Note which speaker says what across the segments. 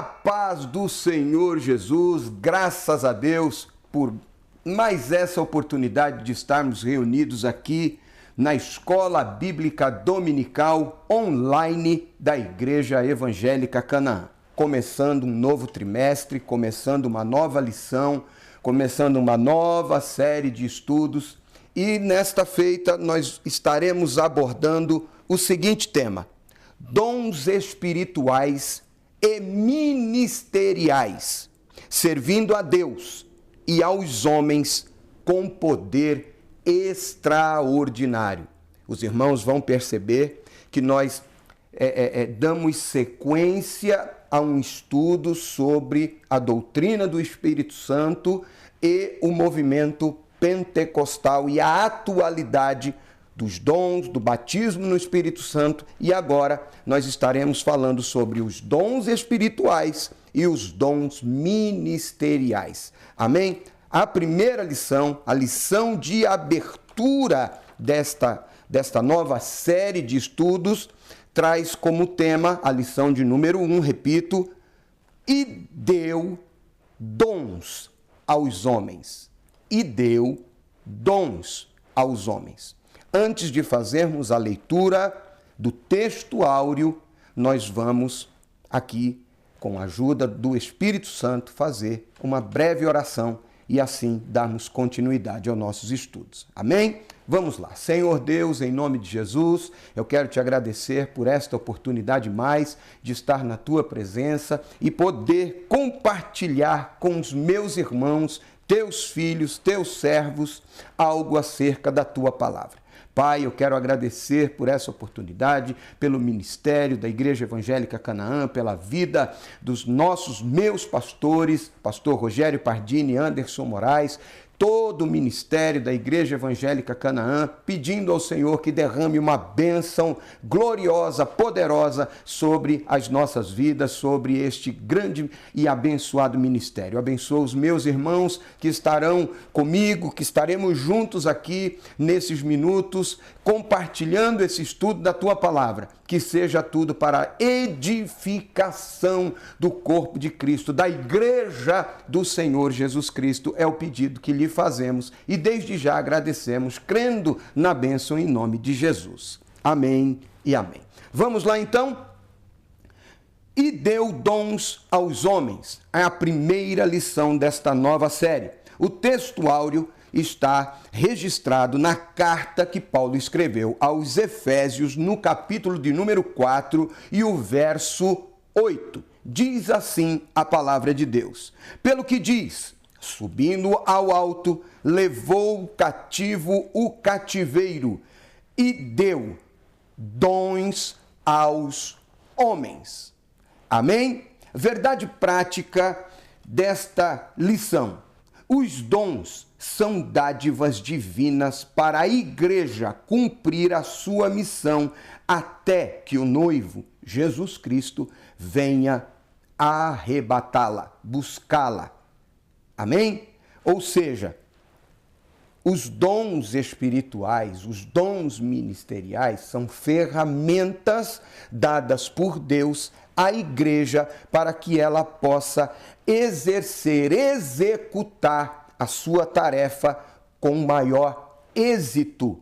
Speaker 1: A paz do Senhor Jesus, graças a Deus por mais essa oportunidade de estarmos reunidos aqui na Escola Bíblica Dominical online da Igreja Evangélica Canaã. Começando um novo trimestre, começando uma nova lição, começando uma nova série de estudos e nesta feita nós estaremos abordando o seguinte tema: dons espirituais e ministeriais, servindo a Deus e aos homens com poder extraordinário. Os irmãos vão perceber que nós damos sequência a um estudo sobre a doutrina do Espírito Santo e o movimento pentecostal e a atualidade dos dons, do batismo no Espírito Santo, e agora nós estaremos falando sobre os dons espirituais e os dons ministeriais. Amém? A primeira lição, a lição de abertura desta nova série de estudos, traz como tema a lição de número 1, repito, e deu dons aos homens. E deu dons aos homens. Antes de fazermos a leitura do texto áureo, nós vamos aqui, com a ajuda do Espírito Santo, fazer uma breve oração e assim darmos continuidade aos nossos estudos. Amém? Vamos lá. Senhor Deus, em nome de Jesus, eu quero te agradecer por esta oportunidade mais de estar na tua presença e poder compartilhar com os meus irmãos, teus filhos, teus servos, algo acerca da tua palavra. Pai, eu quero agradecer por essa oportunidade, pelo ministério da Igreja Evangélica Canaã, pela vida dos meus pastores, pastor Rogério Pardini, Anderson Moraes, todo o ministério da Igreja Evangélica Canaã, pedindo ao Senhor que derrame uma bênção gloriosa, poderosa sobre as nossas vidas, sobre este grande e abençoado ministério. Abençoa os meus irmãos que estarão comigo, que estaremos juntos aqui nesses minutos, compartilhando esse estudo da tua palavra. Que seja tudo para a edificação do corpo de Cristo, da Igreja do Senhor Jesus Cristo. É o pedido que lhe fazemos e desde já agradecemos, crendo na bênção em nome de Jesus. Amém e amém. Vamos lá então? E deu dons aos homens. É a primeira lição desta nova série. O texto áureo está registrado na carta que Paulo escreveu aos Efésios, no capítulo de número 4 e o verso 8. Diz assim a palavra de Deus: pelo que diz, subindo ao alto, levou cativo o cativeiro e deu dons aos homens. Amém? Verdade prática desta lição. Os dons são dádivas divinas para a igreja cumprir a sua missão até que o noivo, Jesus Cristo, venha arrebatá-la, buscá-la. Amém? Ou seja, os dons espirituais, os dons ministeriais são ferramentas dadas por Deus à igreja para que ela possa executar a sua tarefa com maior êxito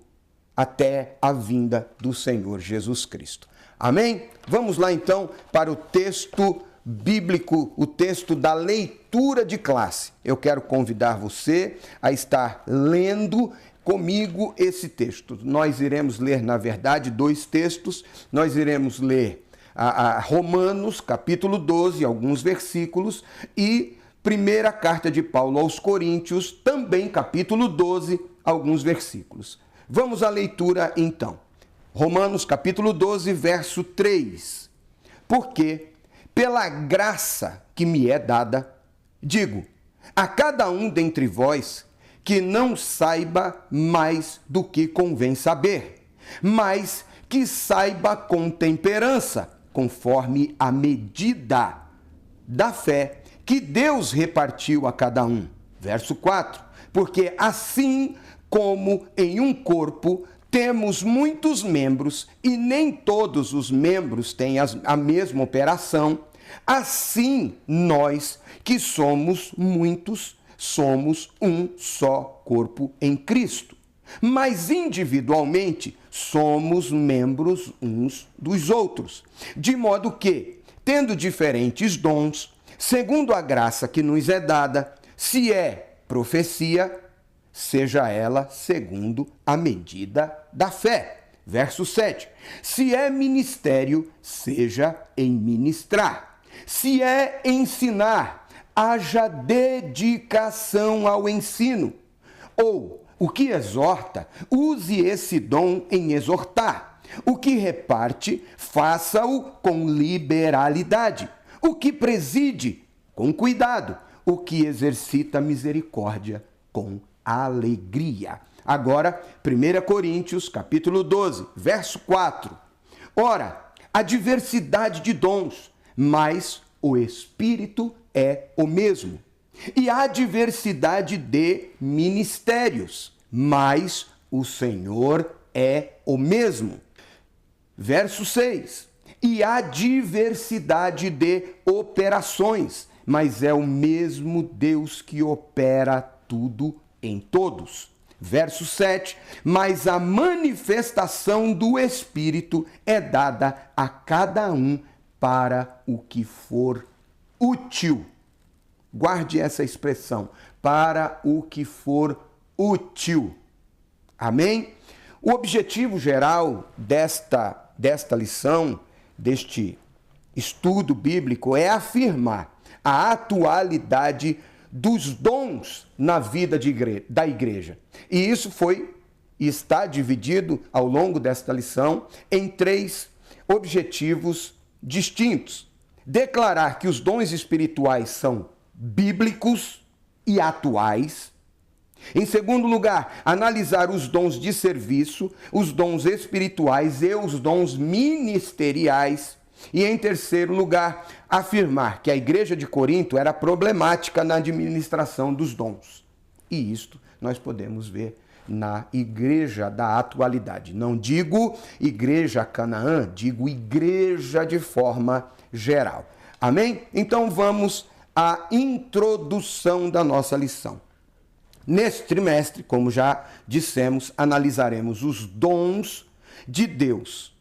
Speaker 1: até a vinda do Senhor Jesus Cristo. Amém? Vamos lá então para o texto bíblico, o texto da leitura de classe. Eu quero convidar você a estar lendo comigo esse texto. Nós iremos ler, na verdade, dois textos. Nós iremos ler a Romanos, capítulo 12, alguns versículos, e primeira carta de Paulo aos Coríntios, também capítulo 12, alguns versículos. Vamos à leitura então. Romanos, capítulo 12, verso 3. Porque, pela graça que me é dada, digo a cada um dentre vós que não saiba mais do que convém saber, mas que saiba com temperança, conforme a medida da fé que Deus repartiu a cada um. Verso 4. Porque assim como em um corpo temos muitos membros e nem todos os membros têm a mesma operação, Assim, nós que somos muitos, somos um só corpo em Cristo. Mas individualmente somos membros uns dos outros, de modo que, tendo diferentes dons, segundo a graça que nos é dada, se é profecia, seja ela segundo a medida da fé. Verso 7. Se é ministério, seja em ministrar. Se é ensinar, haja dedicação ao ensino. Ou, o que exorta, use esse dom em exortar. O que reparte, faça-o com liberalidade. O que preside, com cuidado. O que exercita misericórdia, com alegria. Agora, 1 Coríntios, capítulo 12, verso 4. Ora, a diversidade de dons, mas o Espírito é o mesmo. E há diversidade de ministérios, mas o Senhor é o mesmo. Verso 6. E há diversidade de operações, mas é o mesmo Deus que opera tudo em todos. Verso 7. Mas a manifestação do Espírito é dada a cada um para o que for útil. Guarde essa expressão, para o que for útil. Amém? O objetivo geral desta lição, deste estudo bíblico, é afirmar a atualidade dos dons na vida da igreja. E isso foi e está dividido ao longo desta lição em 3 objetivos distintos. Declarar que os dons espirituais são bíblicos e atuais. Em segundo lugar, analisar os dons de serviço, os dons espirituais e os dons ministeriais. E em terceiro lugar, afirmar que a igreja de Corinto era problemática na administração dos dons. E isto nós podemos ver na igreja da atualidade. Não digo igreja Canaã, digo igreja de forma geral. Amém? Então vamos à introdução da nossa lição. Neste trimestre, como já dissemos, analisaremos os dons de Deus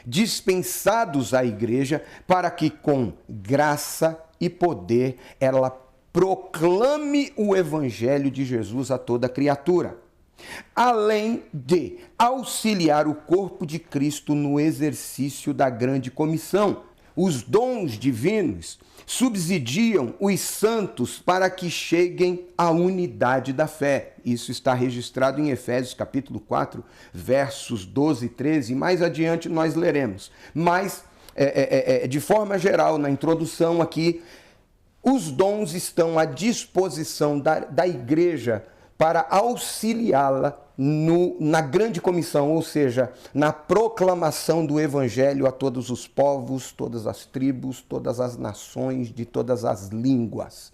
Speaker 1: dispensados à igreja para que com graça e poder ela proclame o evangelho de Jesus a toda criatura, além de auxiliar o corpo de Cristo no exercício da grande comissão. Os dons divinos subsidiam os santos para que cheguem à unidade da fé. Isso está registrado em Efésios capítulo 4, versos 12 e 13. Mais adiante nós leremos. Mas, de forma geral, na introdução aqui, os dons estão à disposição da igreja para auxiliá-la na grande comissão, ou seja, na proclamação do evangelho a todos os povos, todas as tribos, todas as nações, de todas as línguas.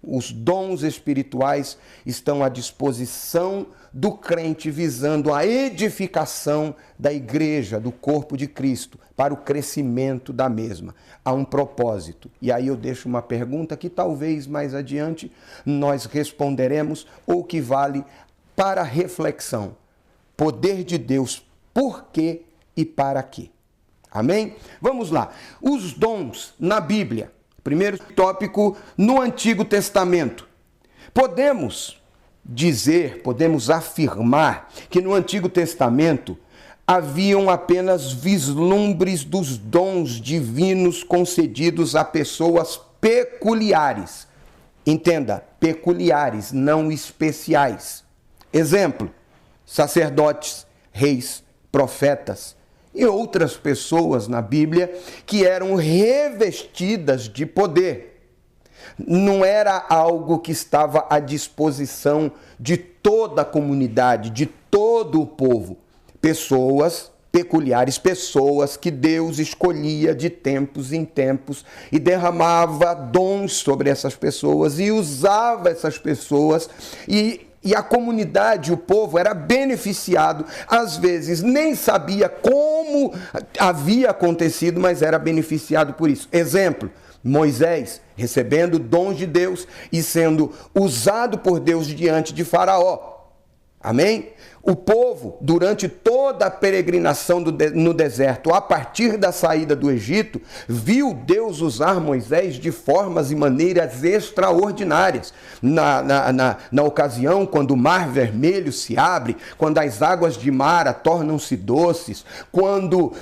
Speaker 1: Os dons espirituais estão à disposição do crente, visando a edificação da igreja, do corpo de Cristo, para o crescimento da mesma. Há um propósito. E aí eu deixo uma pergunta que talvez mais adiante nós responderemos, ou que vale para reflexão. Poder de Deus, por quê e para quê? Amém? Vamos lá. Os dons na Bíblia. Primeiro tópico, no Antigo Testamento. Podemos afirmar que no Antigo Testamento haviam apenas vislumbres dos dons divinos concedidos a pessoas peculiares. Entenda, peculiares, não especiais. Exemplo, sacerdotes, reis, profetas e outras pessoas na Bíblia que eram revestidas de poder. Não era algo que estava à disposição de toda a comunidade, de todo o povo. Pessoas peculiares, pessoas que Deus escolhia de tempos em tempos e derramava dons sobre essas pessoas e usava essas pessoas e a comunidade, o povo, era beneficiado, às vezes nem sabia como como havia acontecido, mas era beneficiado por isso. Exemplo, Moisés recebendo dons de Deus e sendo usado por Deus diante de Faraó. Amém? O povo, durante toda a peregrinação no deserto, a partir da saída do Egito, viu Deus usar Moisés de formas e maneiras extraordinárias. Na ocasião, quando o Mar Vermelho se abre, quando as águas de Mara tornam-se doces, quando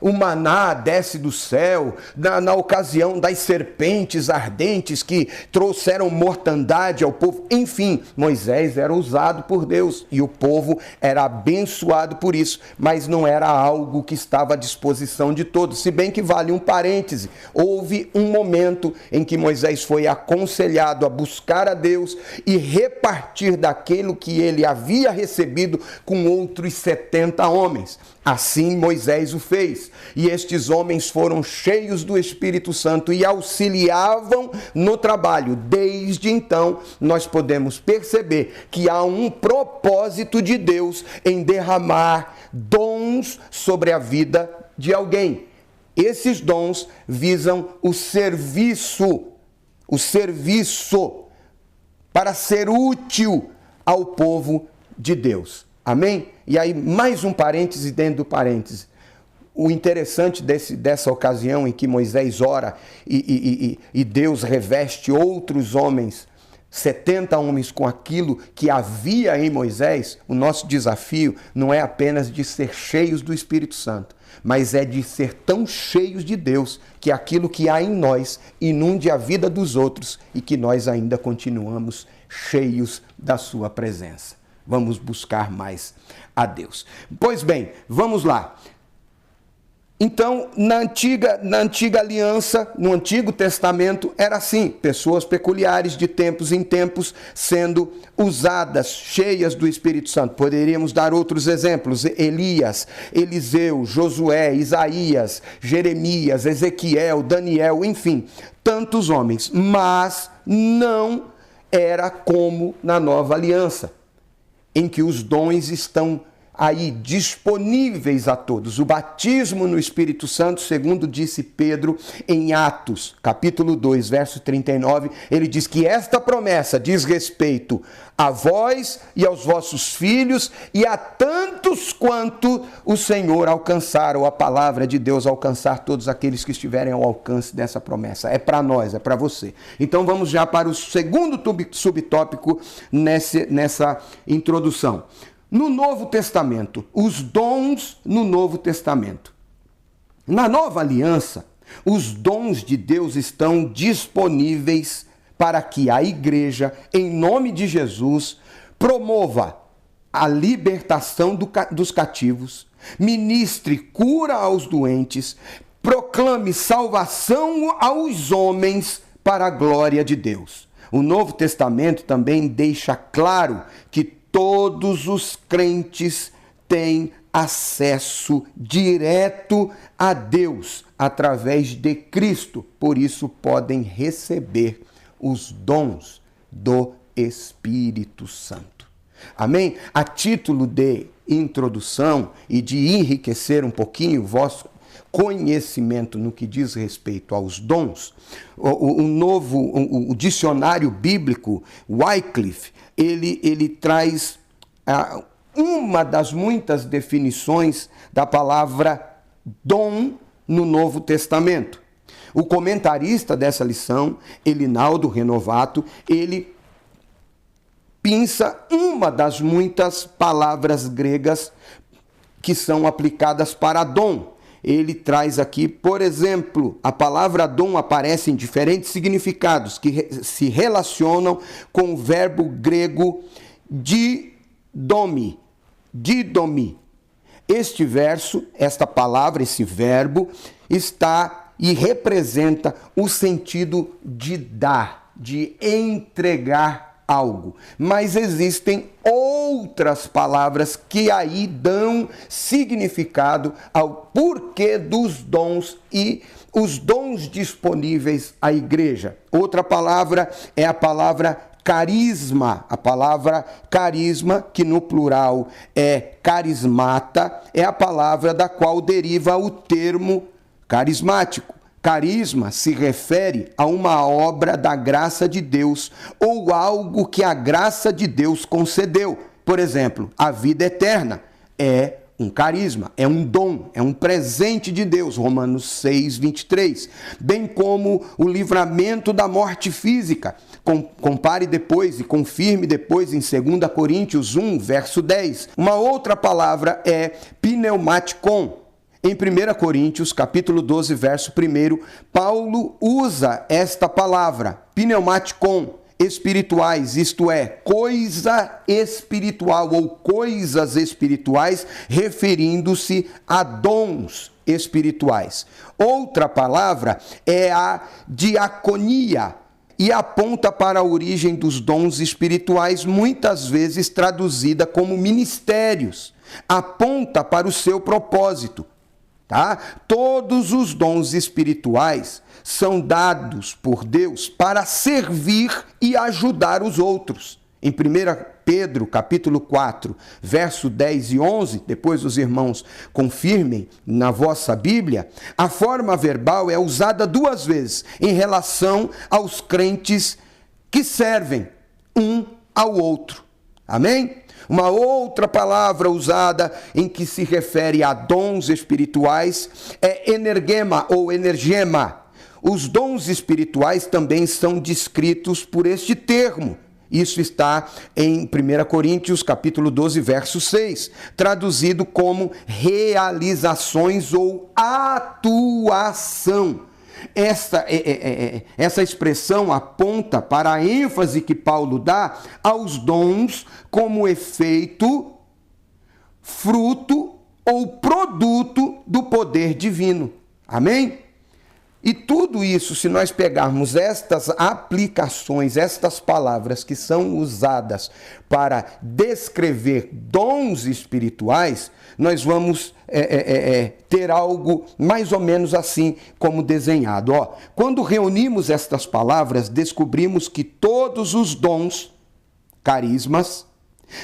Speaker 1: o maná desce do céu, na ocasião das serpentes ardentes que trouxeram mortandade ao povo. Enfim, Moisés era usado por Deus e o povo era abençoado por isso, mas não era algo que estava à disposição de todos. Se bem que vale um parêntese, houve um momento em que Moisés foi aconselhado a buscar a Deus e repartir daquilo que ele havia recebido com outros 70 homens. Assim Moisés o fez, e estes homens foram cheios do Espírito Santo e auxiliavam no trabalho. Desde então, nós podemos perceber que há um propósito de Deus em derramar dons sobre a vida de alguém. Esses dons visam o serviço para ser útil ao povo de Deus. Amém? E aí, mais um parêntese dentro do parêntese. O interessante dessa ocasião em que Moisés ora e Deus reveste outros homens, 70 homens com aquilo que havia em Moisés, o nosso desafio não é apenas de ser cheios do Espírito Santo, mas é de ser tão cheios de Deus que aquilo que há em nós inunde a vida dos outros e que nós ainda continuamos cheios da sua presença. Vamos buscar mais a Deus. Pois bem, vamos lá. Então, na antiga aliança, no Antigo Testamento, era assim, pessoas peculiares de tempos em tempos sendo usadas, cheias do Espírito Santo. Poderíamos dar outros exemplos: Elias, Eliseu, Josué, Isaías, Jeremias, Ezequiel, Daniel, enfim, tantos homens. Mas não era como na nova aliança, em que os dons estão aí disponíveis a todos. O batismo no Espírito Santo, segundo disse Pedro em Atos, capítulo 2, verso 39, ele diz que esta promessa diz respeito a vós e aos vossos filhos e a tantos quanto o Senhor alcançar, ou a palavra de Deus alcançar todos aqueles que estiverem ao alcance dessa promessa. É para nós, é para você. Então vamos já para o segundo subtópico nessa introdução. No Novo Testamento, os dons no Novo Testamento. Na Nova Aliança, os dons de Deus estão disponíveis para que a igreja, em nome de Jesus, promova a libertação dos cativos, ministre cura aos doentes, proclame salvação aos homens para a glória de Deus. O Novo Testamento também deixa claro que todos os crentes têm acesso direto a Deus através de Cristo, por isso podem receber os dons do Espírito Santo. Amém? A título de introdução e de enriquecer um pouquinho o vosso conhecimento no que diz respeito aos dons, o dicionário bíblico Wycliffe, ele traz uma das muitas definições da palavra dom no Novo Testamento. O comentarista dessa lição, Elinaldo Renovato, ele pinça uma das muitas palavras gregas que são aplicadas para dom. Ele traz aqui, por exemplo, a palavra dom aparece em diferentes significados que se relacionam com o verbo grego didomi. Este verso, esta palavra, esse verbo, está e representa o sentido de dar, de entregar algo. Mas existem outras palavras que aí dão significado ao porquê dos dons e os dons disponíveis à igreja. Outra palavra é a palavra carisma, a palavra carisma, que no plural é carismata, é a palavra da qual deriva o termo carismático. Carisma se refere a uma obra da graça de Deus ou algo que a graça de Deus concedeu. Por exemplo, a vida eterna é um carisma, é um dom, é um presente de Deus, Romanos 6, 23. Bem como o livramento da morte física. Compare depois e confirme depois em 2 Coríntios 1, verso 10. Uma outra palavra é pneumatikon. Em 1 Coríntios, capítulo 12, verso 1, Paulo usa esta palavra, pneumatikon, espirituais, isto é, coisa espiritual ou coisas espirituais, referindo-se a dons espirituais. Outra palavra é a diaconia e aponta para a origem dos dons espirituais, muitas vezes traduzida como ministérios. Aponta para o seu propósito. Tá? Todos os dons espirituais são dados por Deus para servir e ajudar os outros. Em 1 Pedro, capítulo 4, verso 10 e 11, depois os irmãos confirmem na vossa Bíblia, a forma verbal é usada 2 vezes em relação aos crentes que servem um ao outro. Amém? Uma outra palavra usada em que se refere a dons espirituais é energema ou energema. Os dons espirituais também são descritos por este termo. Isso está em 1 Coríntios, capítulo 12, verso 6, traduzido como realizações ou atuação. Essa expressão aponta para a ênfase que Paulo dá aos dons como efeito, fruto ou produto do poder divino. Amém? E tudo isso, se nós pegarmos estas aplicações, estas palavras que são usadas para descrever dons espirituais, nós vamos ter algo mais ou menos assim como desenhado. Quando reunimos estas palavras, descobrimos que todos os dons, carismas,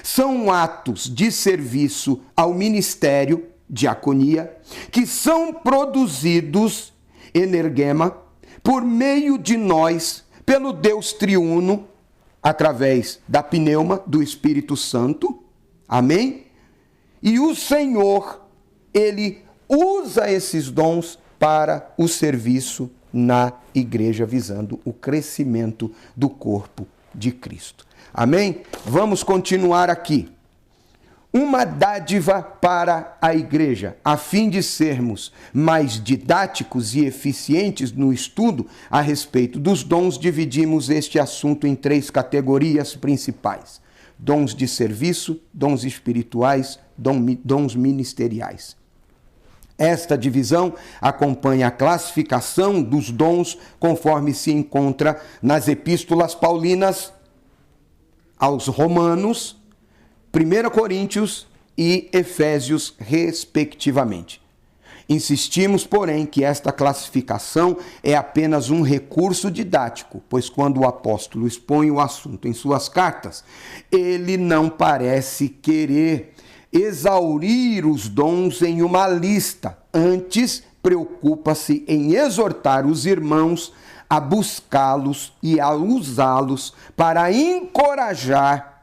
Speaker 1: são atos de serviço ao ministério, diaconia, que são produzidos energema, por meio de nós, pelo Deus triuno, através da pneuma, do Espírito Santo. Amém? E o Senhor, Ele usa esses dons para o serviço na igreja, visando o crescimento do corpo de Cristo. Amém? Vamos continuar aqui. Uma dádiva para a igreja, a fim de sermos mais didáticos e eficientes no estudo a respeito dos dons, dividimos este assunto em 3 categorias principais: dons de serviço, dons espirituais, dons ministeriais. Esta divisão acompanha a classificação dos dons conforme se encontra nas epístolas paulinas aos Romanos, 1 Coríntios e Efésios, respectivamente. Insistimos, porém, que esta classificação é apenas um recurso didático, pois quando o apóstolo expõe o assunto em suas cartas, ele não parece querer exaurir os dons em uma lista. Antes, preocupa-se em exortar os irmãos a buscá-los e a usá-los para encorajar,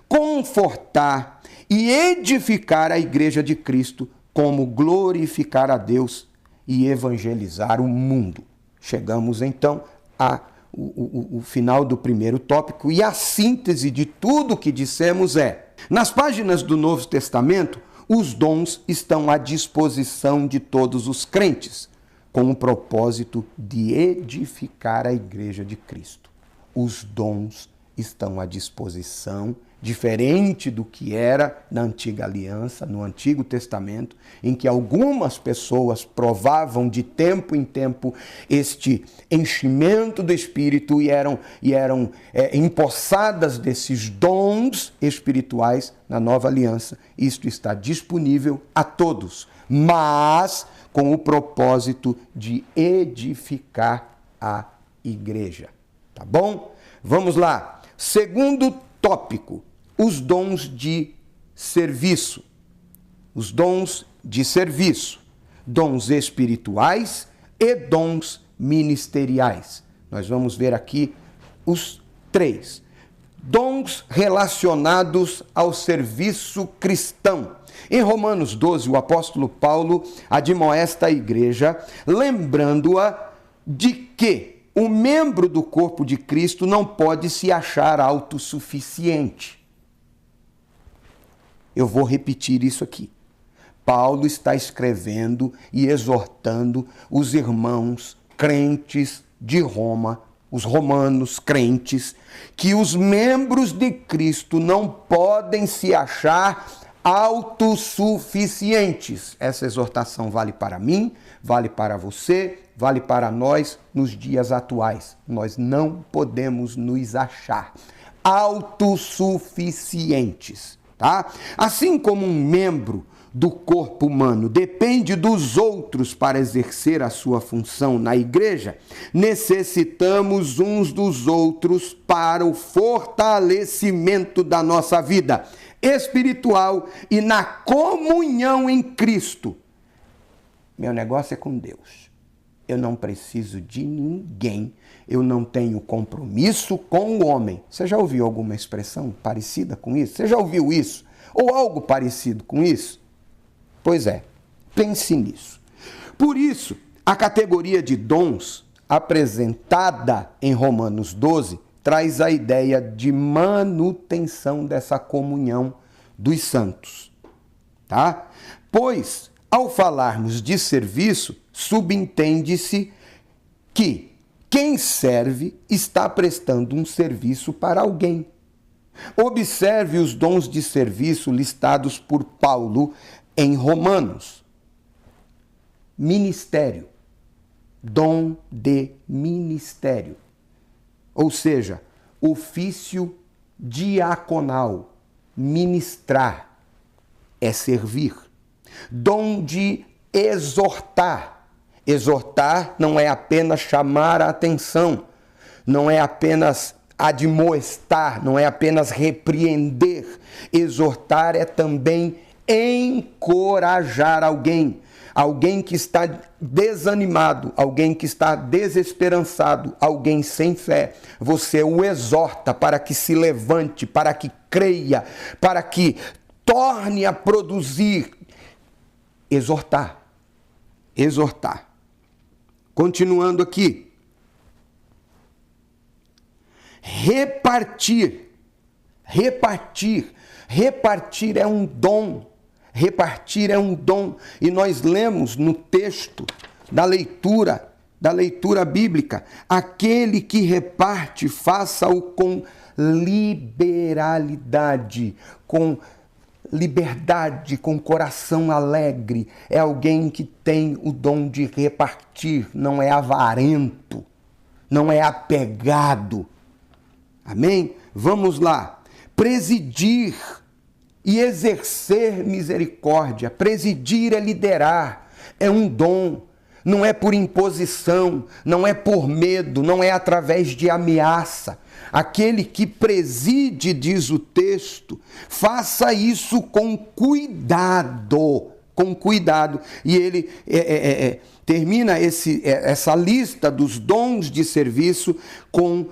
Speaker 1: confortar e edificar a igreja de Cristo, como glorificar a Deus e evangelizar o mundo. Chegamos então ao final do primeiro tópico, e a síntese de tudo o que dissemos é: nas páginas do Novo Testamento, os dons estão à disposição de todos os crentes, com o propósito de edificar a igreja de Cristo. Os dons estão à disposição, diferente do que era na antiga aliança, no Antigo Testamento, em que algumas pessoas provavam de tempo em tempo este enchimento do Espírito e eram empossadas desses dons espirituais. Na nova aliança, isto está disponível a todos, mas com o propósito de edificar a igreja. Tá bom? Vamos lá. Segundo tópico, os dons de serviço. Os dons de serviço. Dons espirituais e dons ministeriais. Nós vamos ver aqui os 3. Dons relacionados ao serviço cristão. Em Romanos 12, o apóstolo Paulo admoesta a igreja, lembrando-a de que o membro do corpo de Cristo não pode se achar autossuficiente. Eu vou repetir isso aqui. Paulo está escrevendo e exortando os irmãos crentes de Roma, os romanos crentes, que os membros de Cristo não podem se achar autossuficientes. Essa exortação vale para mim, vale para você, vale para nós nos dias atuais. Nós não podemos nos achar autossuficientes, tá? Assim como um membro do corpo humano depende dos outros para exercer a sua função na igreja, necessitamos uns dos outros para o fortalecimento da nossa vida espiritual e na comunhão em Cristo. Meu negócio é com Deus. Eu não preciso de ninguém. Eu não tenho compromisso com o homem. Você já ouviu alguma expressão parecida com isso? Você já ouviu isso? Ou algo parecido com isso? Pois é, pense nisso. Por isso, a categoria de dons apresentada em Romanos 12 traz a ideia de manutenção dessa comunhão dos santos, tá? Pois, ao falarmos de serviço, subentende-se que quem serve está prestando um serviço para alguém. Observe os dons de serviço listados por Paulo em Romanos. Ministério. Dom de ministério. Ou seja, ofício diaconal. Ministrar é servir. Dom de exortar. Exortar não é apenas chamar a atenção, não é apenas admoestar, não é apenas repreender. Exortar é também encorajar alguém. Alguém que está desanimado, alguém que está desesperançado, alguém sem fé. Você o exorta para que se levante, para que creia, para que torne a produzir. Exortar. Exortar. Continuando aqui. Repartir. Repartir. Repartir é um dom. Repartir é um dom. E nós lemos no texto da leitura bíblica, aquele que reparte, faça-o com liberalidade, com liberdade, com coração alegre. É alguém que tem o dom de repartir, não é avarento, não é apegado. Amém? Vamos lá. Presidir e exercer misericórdia. Presidir é liderar, é um dom. Não é por imposição, não é por medo, não é através de ameaça. Aquele que preside, diz o texto, faça isso com cuidado. Com cuidado. E ele termina essa lista dos dons de serviço com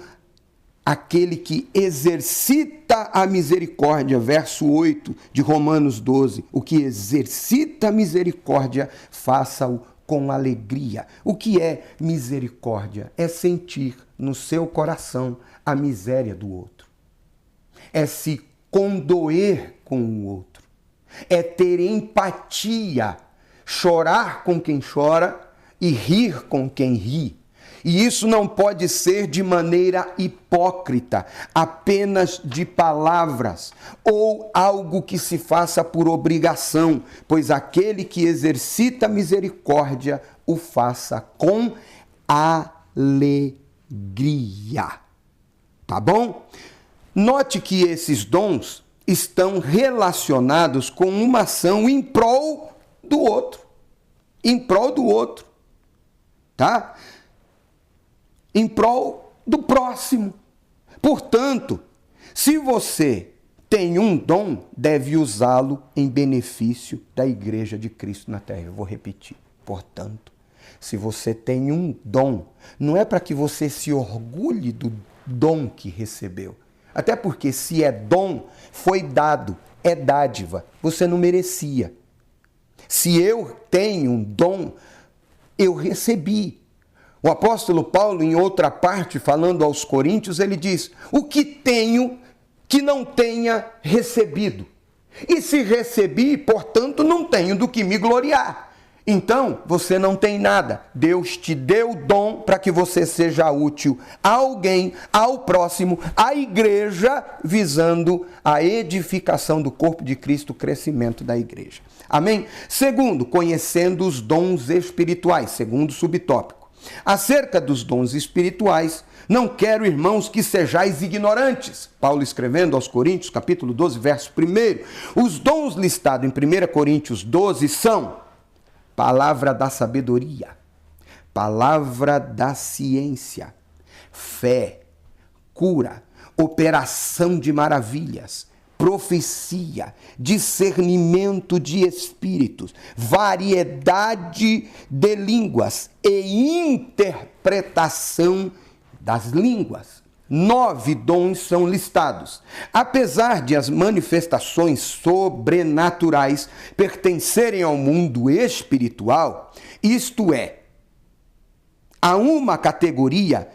Speaker 1: aquele que exercita a misericórdia, verso 8 de Romanos 12. O que exercita a misericórdia, faça-o com alegria. O que é misericórdia? É sentir no seu coração a miséria do outro. É se condoer com o outro. É ter empatia, chorar com quem chora e rir com quem ri. E isso não pode ser de maneira hipócrita, apenas de palavras, ou algo que se faça por obrigação, pois aquele que exercita misericórdia o faça com alegria. Tá bom? Note que esses dons estão relacionados com uma ação em prol do outro. Em prol do outro. Tá? Em prol do próximo. Portanto, Se você tem um dom, deve usá-lo em benefício da igreja de Cristo na terra. Eu vou repetir. Portanto, se você tem um dom, não é para que você se orgulhe do dom que recebeu. Até porque se é dom, foi dado, é dádiva. Você não merecia. Se eu tenho um dom, eu recebi. O apóstolo Paulo, em outra parte, falando aos Coríntios, ele diz: o que tenho que não tenha recebido? E se recebi, portanto, não tenho do que me gloriar. Então, você não tem nada. Deus te deu o dom para que você seja útil a alguém, ao próximo, à igreja, visando a edificação do corpo de Cristo, o crescimento da igreja. Amém? Segundo, conhecendo os dons espirituais. Segundo subtópico. Acerca dos dons espirituais, não quero, irmãos, que sejais ignorantes. Paulo escrevendo aos Coríntios, capítulo 12, verso 1. Os dons listados em 1 Coríntios 12 são palavra da sabedoria, palavra da ciência, fé, cura, operação de maravilhas, profecia, discernimento de espíritos, variedade de línguas e interpretação das línguas. 9 dons são listados. Apesar de as manifestações sobrenaturais pertencerem ao mundo espiritual, isto é, a uma categoria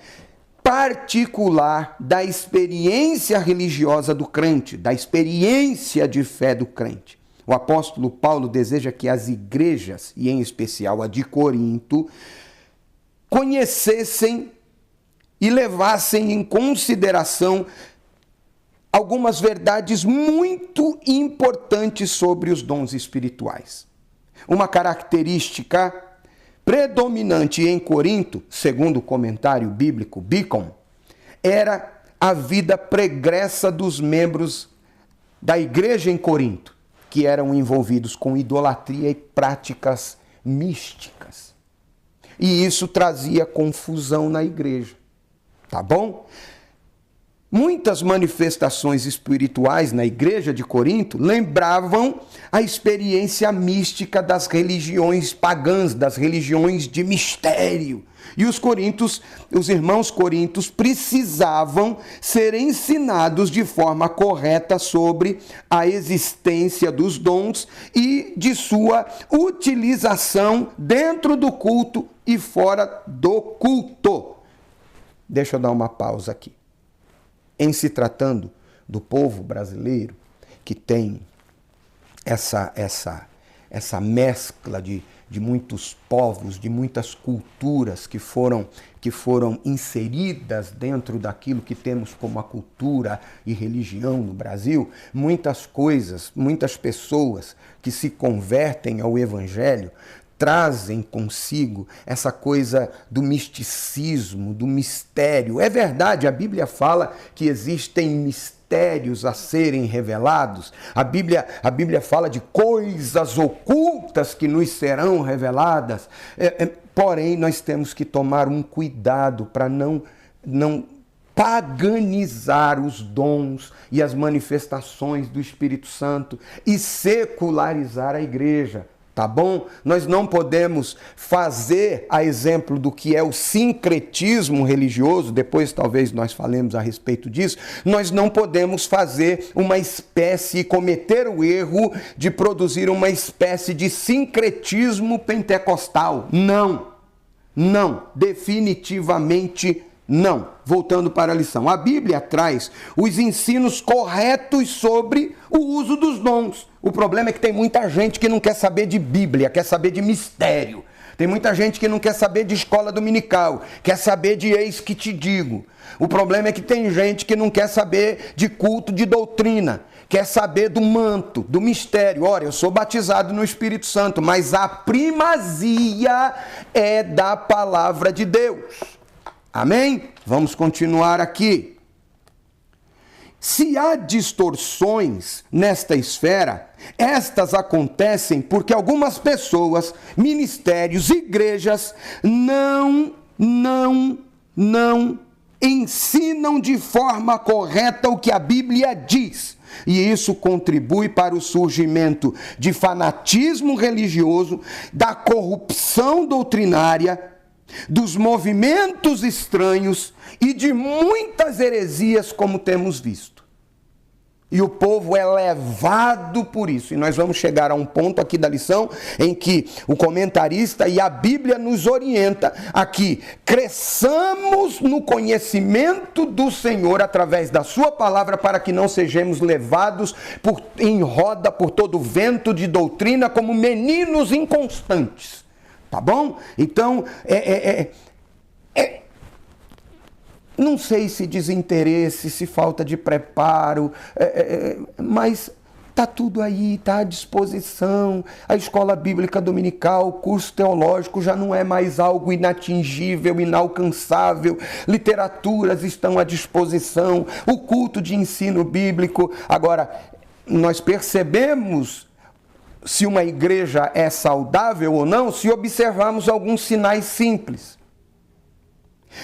Speaker 1: particular da experiência religiosa do crente, da experiência de fé do crente. O apóstolo Paulo deseja que as igrejas, e em especial a de Corinto, conhecessem e levassem em consideração algumas verdades muito importantes sobre os dons espirituais. Uma característica predominante em Corinto, segundo o comentário bíblico Beacon, era a vida pregressa dos membros da igreja em Corinto, que eram envolvidos com idolatria e práticas místicas. E isso trazia confusão na igreja. Tá bom? Muitas manifestações espirituais na igreja de Corinto lembravam a experiência mística das religiões pagãs, das religiões de mistério. E os irmãos corintos precisavam ser ensinados de forma correta sobre a existência dos dons e de sua utilização dentro do culto e fora do culto. Deixa eu dar uma pausa aqui. Em se tratando do povo brasileiro, que tem essa mescla de muitos povos, de muitas culturas que foram inseridas dentro daquilo que temos como a cultura e religião no Brasil, muitas coisas, muitas pessoas que se convertem ao Evangelho trazem consigo essa coisa do misticismo, do mistério. É verdade, a Bíblia fala que existem mistérios a serem revelados. A Bíblia fala de coisas ocultas que nos serão reveladas. Porém, nós temos que tomar um cuidado para não paganizar os dons e as manifestações do Espírito Santo e secularizar a igreja. Tá bom? Nós não podemos fazer a exemplo do que é o sincretismo religioso, depois talvez nós falemos a respeito disso, nós não podemos fazer uma espécie, cometer o erro de produzir uma espécie de sincretismo pentecostal. Não, definitivamente não. Voltando para a lição, a Bíblia traz os ensinos corretos sobre o uso dos dons. O problema é que tem muita gente que não quer saber de Bíblia, quer saber de mistério. Tem muita gente que não quer saber de escola dominical, quer saber de eis que te digo. O problema é que tem gente que não quer saber de culto, de doutrina, quer saber do manto, do mistério. Ora, eu sou batizado no Espírito Santo, mas a primazia é da palavra de Deus. Amém? Vamos continuar aqui. Se há distorções nesta esfera, estas acontecem porque algumas pessoas, ministérios, igrejas, não ensinam de forma correta o que a Bíblia diz. E isso contribui para o surgimento de fanatismo religioso, da corrupção doutrinária, dos movimentos estranhos e de muitas heresias, como temos visto. E o povo é levado por isso. E nós vamos chegar a um ponto aqui da lição em que o comentarista e a Bíblia nos orienta a que cresçamos no conhecimento do Senhor através da sua palavra, para que não sejamos levados em roda por todo o vento de doutrina como meninos inconstantes. Tá bom? Então, não sei se desinteresse, se falta de preparo, mas está tudo aí, está à disposição. A escola bíblica dominical, o curso teológico já não é mais algo inatingível, inalcançável. Literaturas estão à disposição, o culto de ensino bíblico. Agora, nós percebemos se uma igreja é saudável ou não se observarmos alguns sinais simples.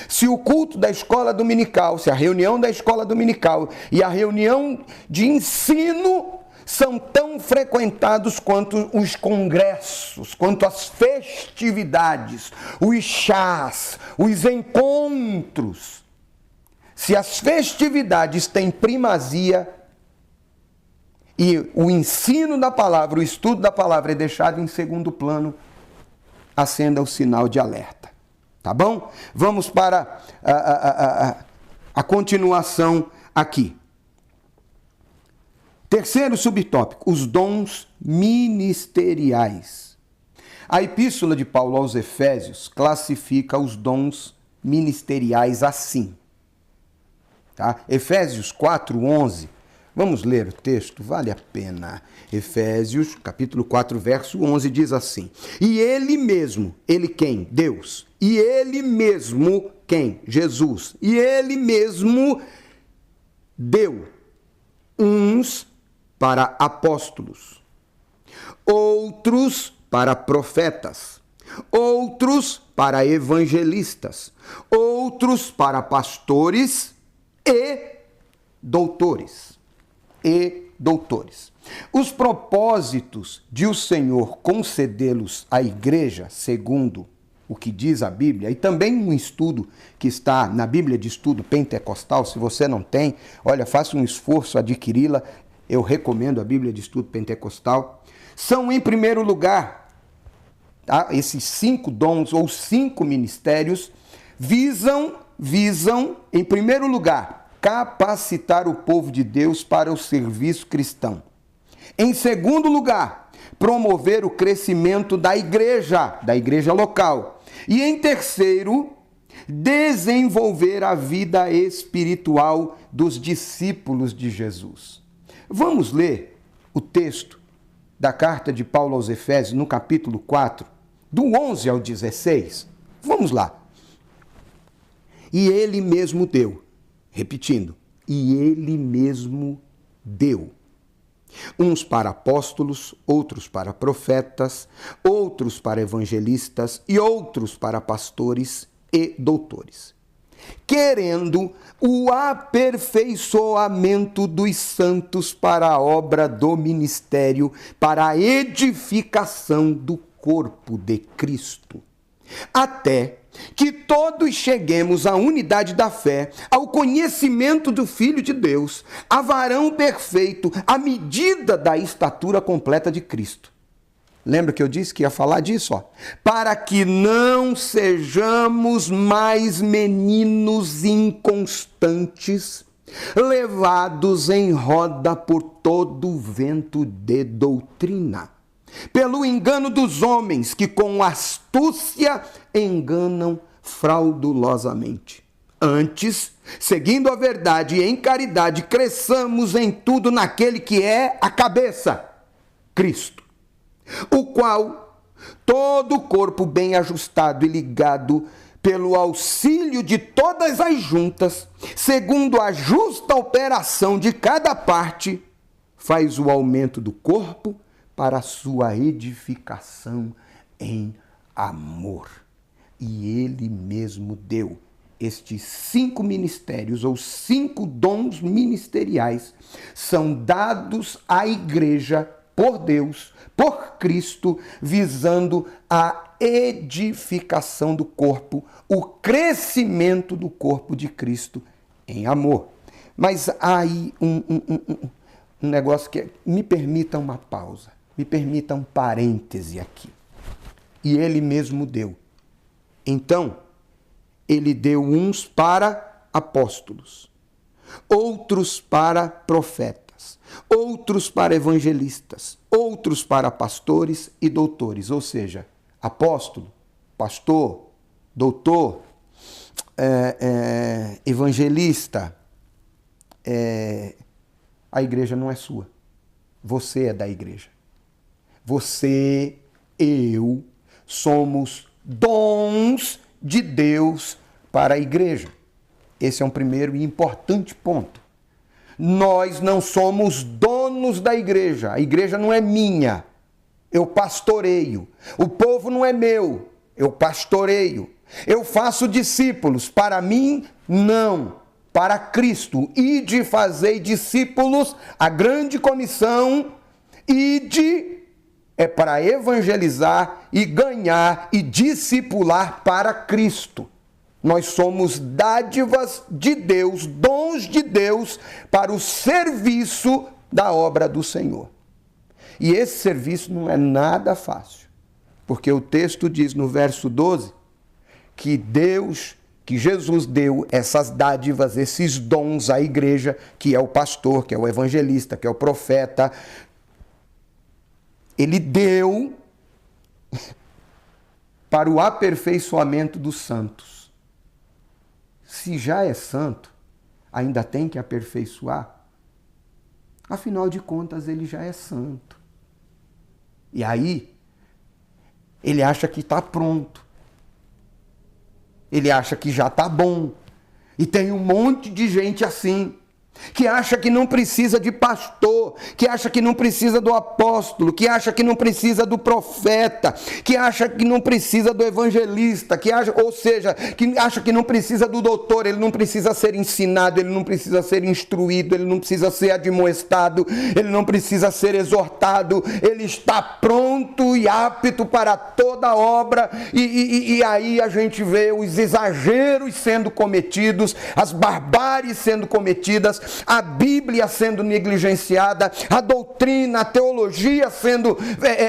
Speaker 1: Se o culto da escola dominical, se a reunião da escola dominical e a reunião de ensino são tão frequentados quanto os congressos, quanto as festividades, os chás, os encontros. Se as festividades têm primazia e o ensino da palavra, o estudo da palavra é deixado em segundo plano, acenda o sinal de alerta. Tá bom? Vamos para a continuação aqui. Terceiro subtópico, os dons ministeriais. A epístola de Paulo aos Efésios classifica os dons ministeriais assim. Tá? Efésios 4:11. Vamos ler o texto, vale a pena. Efésios, capítulo 4, verso 11, diz assim: E ele mesmo, ele quem? Deus. E ele mesmo, quem? Jesus. E ele mesmo deu uns para apóstolos, outros para profetas, outros para evangelistas, outros para pastores e doutores. Os propósitos de o Senhor concedê-los à igreja, segundo o que diz a Bíblia, e também um estudo que está na Bíblia de Estudo Pentecostal, se você não tem, olha, faça um esforço a adquiri-la, eu recomendo a Bíblia de Estudo Pentecostal, são em primeiro lugar, tá? Esses 5 dons ou 5 ministérios visam, em primeiro lugar, capacitar o povo de Deus para o serviço cristão. Em segundo lugar, promover o crescimento da igreja local. E em terceiro, desenvolver a vida espiritual dos discípulos de Jesus. Vamos ler o texto da carta de Paulo aos Efésios, no capítulo 4, do 11 ao 16. Vamos lá. E ele mesmo deu. Repetindo, e ele mesmo deu. Uns para apóstolos, outros para profetas, outros para evangelistas e outros para pastores e doutores, querendo o aperfeiçoamento dos santos para a obra do ministério, para a edificação do corpo de Cristo, até que todos cheguemos à unidade da fé, ao conhecimento do Filho de Deus, a varão perfeito, à medida da estatura completa de Cristo. Lembra que eu disse que ia falar disso? Ó? Para que não sejamos mais meninos inconstantes, levados em roda por todo o vento de doutrina, pelo engano dos homens que com astúcia enganam fraudulosamente. Antes, seguindo a verdade e em caridade, cresçamos em tudo naquele que é a cabeça, Cristo, o qual todo o corpo bem ajustado e ligado pelo auxílio de todas as juntas, segundo a justa operação de cada parte, faz o aumento do corpo para a sua edificação em amor. E ele mesmo deu. estes 5 ministérios ou 5 dons ministeriais são dados à igreja por Deus, por Cristo, visando a edificação do corpo, o crescimento do corpo de Cristo em amor. Mas há aí um negócio que me permita uma pausa, me permita um parêntese aqui. E ele mesmo deu. Então, ele deu uns para apóstolos, outros para profetas, outros para evangelistas, outros para pastores e doutores, ou seja, apóstolo, pastor, doutor, evangelista. A igreja não é sua, você é da igreja. Você, eu, somos dons de Deus para a igreja. Esse é um primeiro e importante ponto. Nós não somos donos da igreja. A igreja não é minha. Eu pastoreio. O povo não é meu. Eu pastoreio. Eu faço discípulos. Para mim, não. Para Cristo. Ide fazer discípulos. A grande comissão. Ide é para evangelizar e ganhar e discipular para Cristo. Nós somos dádivas de Deus, dons de Deus para o serviço da obra do Senhor. E esse serviço não é nada fácil, porque o texto diz no verso 12 que Jesus deu essas dádivas, esses dons à igreja, que é o pastor, que é o evangelista, que é o profeta. Ele deu para o aperfeiçoamento dos santos. Se já é santo, ainda tem que aperfeiçoar? Afinal de contas, ele já é santo. E aí, ele acha que está pronto. Ele acha que já está bom. E tem um monte de gente assim, que acha que não precisa de pastor, que acha que não precisa do apóstolo, que acha que não precisa do profeta, que acha que não precisa do evangelista, que acha que não precisa do doutor, ele não precisa ser ensinado, ele não precisa ser instruído, ele não precisa ser admoestado, ele não precisa ser exortado, ele está pronto e apto para toda obra, e aí a gente vê os exageros sendo cometidos, as barbáries sendo cometidas, a Bíblia sendo negligenciada, a doutrina, a teologia sendo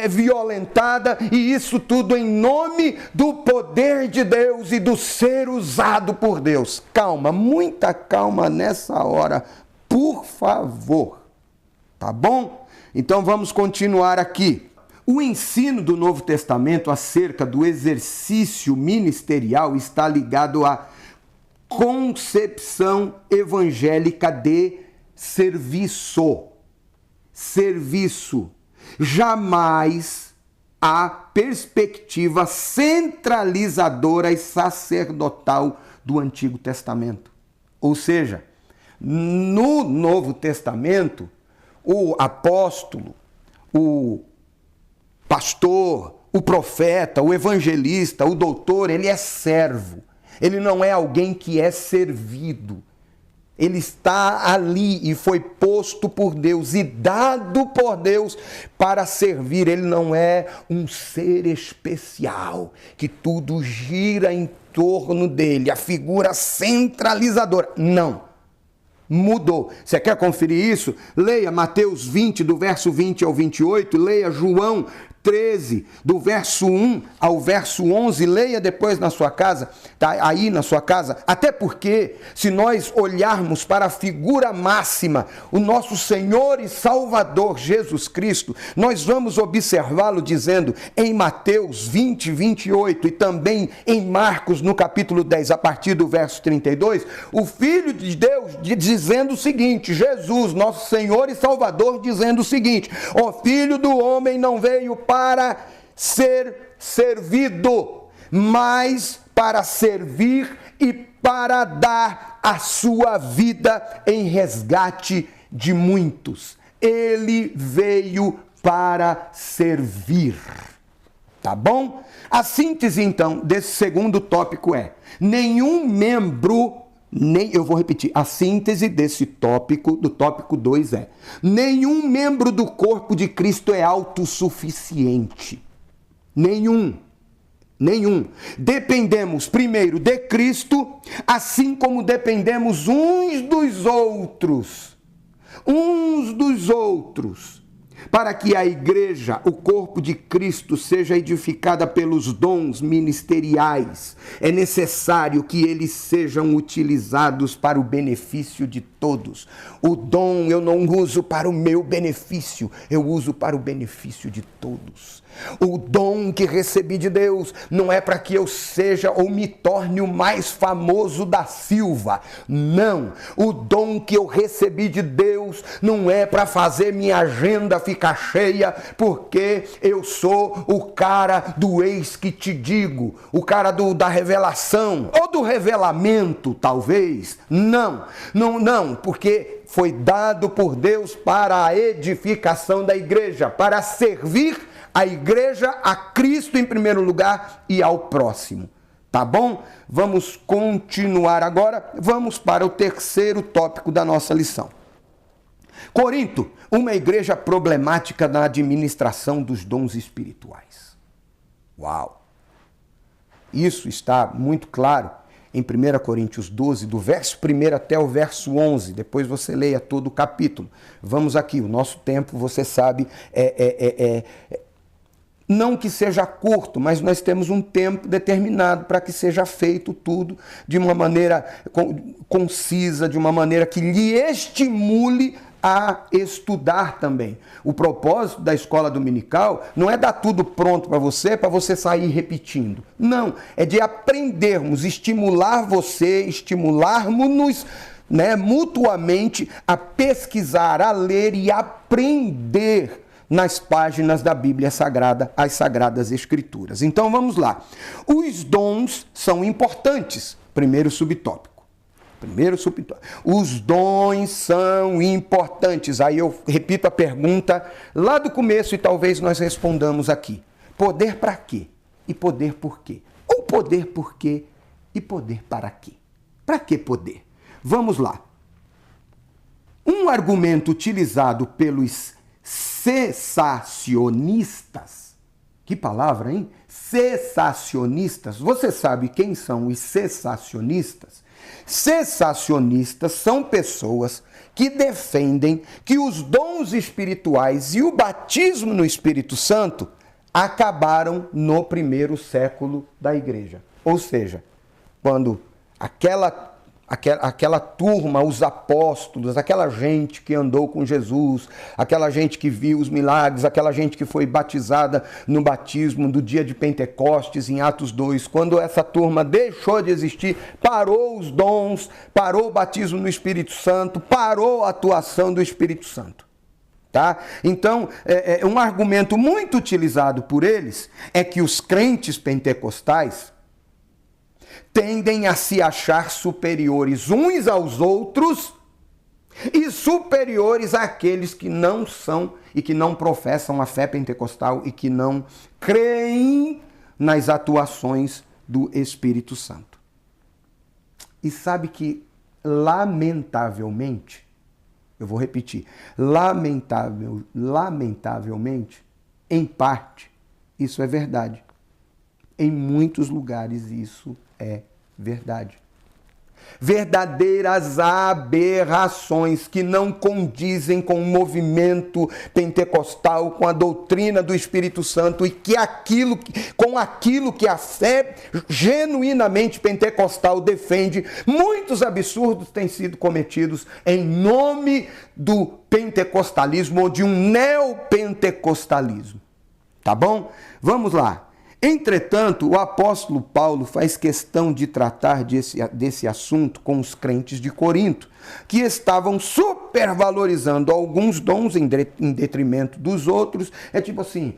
Speaker 1: violentada, e isso tudo em nome do poder de Deus e do ser usado por Deus. Calma, muita calma nessa hora, por favor. Tá bom? Então vamos continuar aqui. O ensino do Novo Testamento acerca do exercício ministerial está ligado a concepção evangélica de serviço. Serviço. Jamais a perspectiva centralizadora e sacerdotal do Antigo Testamento. Ou seja, no Novo Testamento, o apóstolo, o pastor, o profeta, o evangelista, o doutor, ele é servo. Ele não é alguém que é servido. Ele está ali e foi posto por Deus e dado por Deus para servir. Ele não é um ser especial, que tudo gira em torno dele, a figura centralizadora. Não. Mudou. Você quer conferir isso? Leia Mateus 20, do verso 20 ao 28, leia João 13, do verso 1 ao verso 11, leia depois na sua casa, tá aí na sua casa, até porque se nós olharmos para a figura máxima, o nosso Senhor e Salvador Jesus Cristo, nós vamos observá-lo dizendo em Mateus 20, 28 e também em Marcos no capítulo 10, a partir do verso 32, o Filho de Deus dizendo o seguinte, Jesus, nosso Senhor e Salvador, dizendo o seguinte, o Filho do Homem não veio para ser servido, mas para servir e para dar a sua vida em resgate de muitos. Ele veio para servir. Tá bom? A síntese, então, desse segundo tópico é: nenhum membro, eu vou repetir, a síntese desse tópico, do tópico 2 é: nenhum membro do corpo de Cristo é autossuficiente. Nenhum. Dependemos primeiro de Cristo, assim como dependemos uns dos outros. Para que a igreja, o corpo de Cristo, seja edificada pelos dons ministeriais, é necessário que eles sejam utilizados para o benefício de todos. O dom eu não uso para o meu benefício, eu uso para o benefício de todos. O dom que recebi de Deus não é para que eu seja ou me torne o mais famoso da Silva. Não. O dom que eu recebi de Deus não é para fazer minha agenda ficar cheia, porque eu sou o cara do eis que te digo, o cara da revelação, ou do revelamento, talvez. Não, porque foi dado por Deus para a edificação da igreja, para servir a igreja, a Cristo em primeiro lugar e ao próximo. Tá bom? Vamos continuar agora. Vamos para o terceiro tópico da nossa lição. Corinto, uma igreja problemática na administração dos dons espirituais. Uau! Isso está muito claro em 1 Coríntios 12, do verso 1 até o verso 11. Depois você leia todo o capítulo. Vamos aqui, o nosso tempo, você sabe, não que seja curto, mas nós temos um tempo determinado para que seja feito tudo de uma maneira concisa, de uma maneira que lhe estimule a estudar também. O propósito da escola dominical não é dar tudo pronto para você sair repetindo. Não, é de aprendermos, estimular você, estimularmos-nos, mutuamente a pesquisar, a ler e aprender nas páginas da Bíblia Sagrada, as Sagradas Escrituras. Então vamos lá. Os dons são importantes. Primeiro subtópico. Os dons são importantes. Aí eu repito a pergunta lá do começo e talvez nós respondamos aqui. Poder para quê? E poder por quê? Ou poder por quê e poder para quê? Para que poder? Vamos lá. Um argumento utilizado pelos cessacionistas. Que palavra, hein? Cessacionistas. Você sabe quem são os cessacionistas? Cessacionistas são pessoas que defendem que os dons espirituais e o batismo no Espírito Santo acabaram no primeiro século da igreja. Ou seja, quando aquela turma, os apóstolos, aquela gente que andou com Jesus, aquela gente que viu os milagres, aquela gente que foi batizada no batismo do dia de Pentecostes, em Atos 2, quando essa turma deixou de existir, parou os dons, parou o batismo no Espírito Santo, parou a atuação do Espírito Santo. Tá? Então, um argumento muito utilizado por eles é que os crentes pentecostais tendem a se achar superiores uns aos outros e superiores àqueles que não são e que não professam a fé pentecostal e que não creem nas atuações do Espírito Santo. E sabe que, lamentavelmente, eu vou repetir, lamentavelmente, em parte, isso é verdade. Em muitos lugares isso é verdade. Verdadeiras aberrações que não condizem com o movimento pentecostal, com a doutrina do Espírito Santo e com aquilo que a fé genuinamente pentecostal defende. Muitos absurdos têm sido cometidos em nome do pentecostalismo ou de um neopentecostalismo. Tá bom? Vamos lá. Entretanto, o apóstolo Paulo faz questão de tratar desse assunto com os crentes de Corinto, que estavam supervalorizando alguns dons em detrimento dos outros. É tipo assim,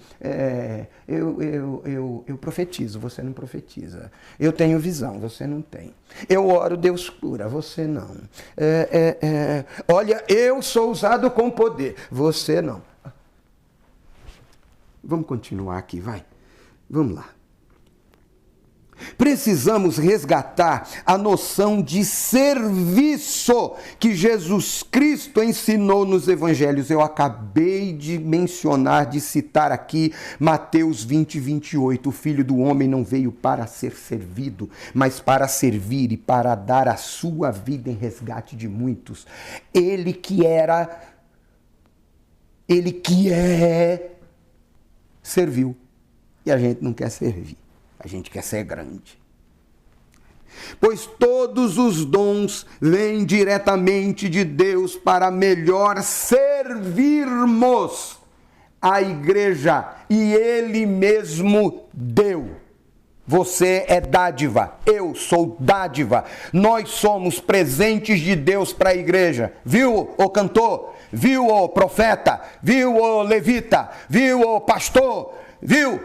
Speaker 1: eu profetizo, você não profetiza. Eu tenho visão, você não tem. Eu oro, Deus cura, você não. Olha, eu sou usado com poder, você não. Vamos continuar aqui, vai. Vamos lá. Precisamos resgatar a noção de serviço que Jesus Cristo ensinou nos evangelhos. Eu acabei de mencionar, de citar aqui Mateus 20, 28. O Filho do Homem não veio para ser servido, mas para servir e para dar a sua vida em resgate de muitos. Ele que é, serviu. E a gente não quer servir. A gente quer ser grande. Pois todos os dons vêm diretamente de Deus para melhor servirmos a igreja. E Ele mesmo deu. Você é dádiva, eu sou dádiva. Nós somos presentes de Deus para a igreja. Viu, ô cantor? Viu, ô profeta? Viu, ô levita? Viu, ô pastor? Viu?